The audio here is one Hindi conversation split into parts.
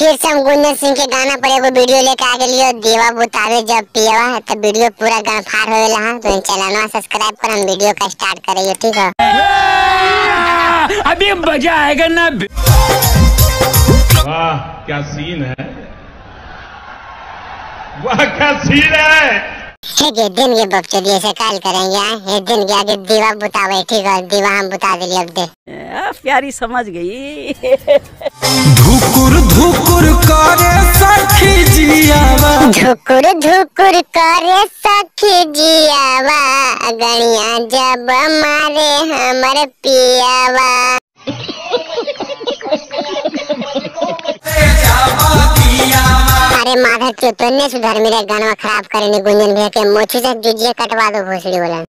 फिर से हम गुंजन सिंह के गाना पर एगो वीडियो लेके आ गेलियो। दीवा बुतावे जब पियवा तो वीडियो पूरा गनफार होवेला। हां तो चैनल सब्सक्राइब कर, हम वीडियो का स्टार्ट करियो, ठीक है। अभी मजा आएगा ना। वाह क्या सीन है, वाह क्या सीन है। ये दिन के बकचोदी ऐसे काल करेंगे। ये दिन के आगे दीवा बुतावे, ठीक है। दीवा हम बुता दिली अब दे। प्यारी समझ गई। धुकुर धुकुर करे सखी जियावा, धुकुर धुकुर करे सखी जियावा, गणिया जब मारे हमर पियावा। अरे माधव तू तो ने सुधर मेरे गाना खराब करे गुंजन भैया के मोची से जुजिया कटवा दो भोसड़ी बोला।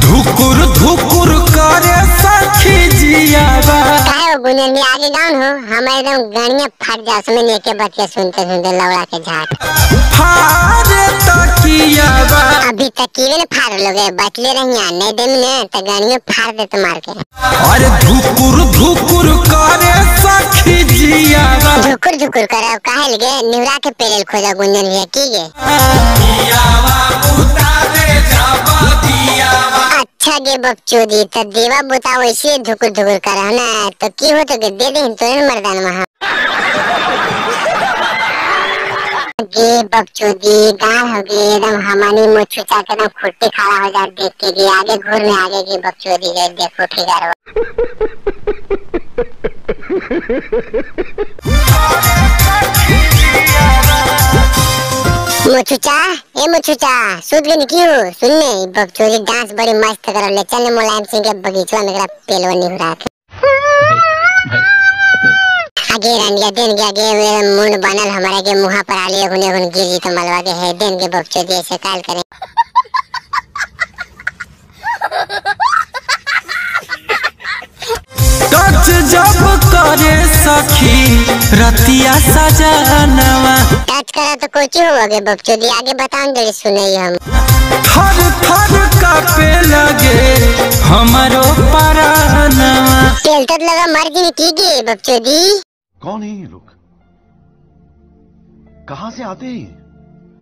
धुकुर धुकुर करे सखी जियावा। काहे गुंजन भी आगे डाउन हो, हमारे एकदम गाड़ियां फट जा उसमें नेके बच्चे सुनते सुनते लौड़ा के झाट। फारे तकियावा, अभी तकीवे ने फाड़ लोगे, बचले रहिया नहीं दे में तो गाड़ियां फाड़ दे तो मार के। अरे धुकुर धुकुर करे सखी जियावा। धुकुर धुकुर करे काहे लगे निवरा के पेरेल खोजा गुंजन भैया की गे। अच्छा गे बकचोदी तो देवा बुता वैसे धुकुर धुकुर करे ना तो की हो तो दे दे तो मर्दान महा गे बकचोदी गाल हो गई एकदम। हमारी मुच्छू चाके एकदम खुट्टी खड़ा हो जा देख के गे आगे घूर में आगे गे बकचोदी गे देखो फिगर। मुच्छुचा ए मुच्छुचा सूद गनी क्यों सुनने बकचोदी डांस बड़ी मस्त कर ले। चल मुलायम सिंह के बगीचा में पेलवा नहीं हो रहा था। आगे रंडिया दिन के आगे मुंड बनल हमारे के मुहा पर आलिए गुने गुन गिरी तो मलवा के है दिन के बकचोदी ऐसे काल करें। टच जब करे सखी रतिया सजनवा। टच करा तो कुछ हुआ गे बकचोदी आगे बताऊं जल्दी सुने हम। थर थर कापे लगे हमारो परानवा। तेल तो लगा मर्जी ने की गे बकचोदी। कौन है ये लोग, कहाँ से आते हैं?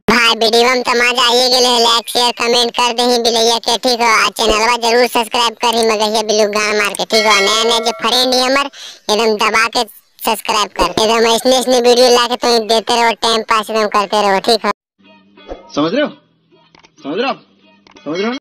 भाई वीडियो में तमाजा आइए गेले लाइक शेयर कमेंट कर दे ही बिलैया के, ठीक है। चैनलवा जरूर सब्सक्राइब कर ही मगहिया बिलु गान मार के, ठीक है। नया नया जो फ्रेंड है हमर एकदम दबा के सब्सक्राइब कर, एकदम ऐसे वीडियो ला के तो देते रहो, टाइम पास एकदम करते रहो, ठीक है। समझ रहे हो, समझ रहे हो, समझ रहे हो।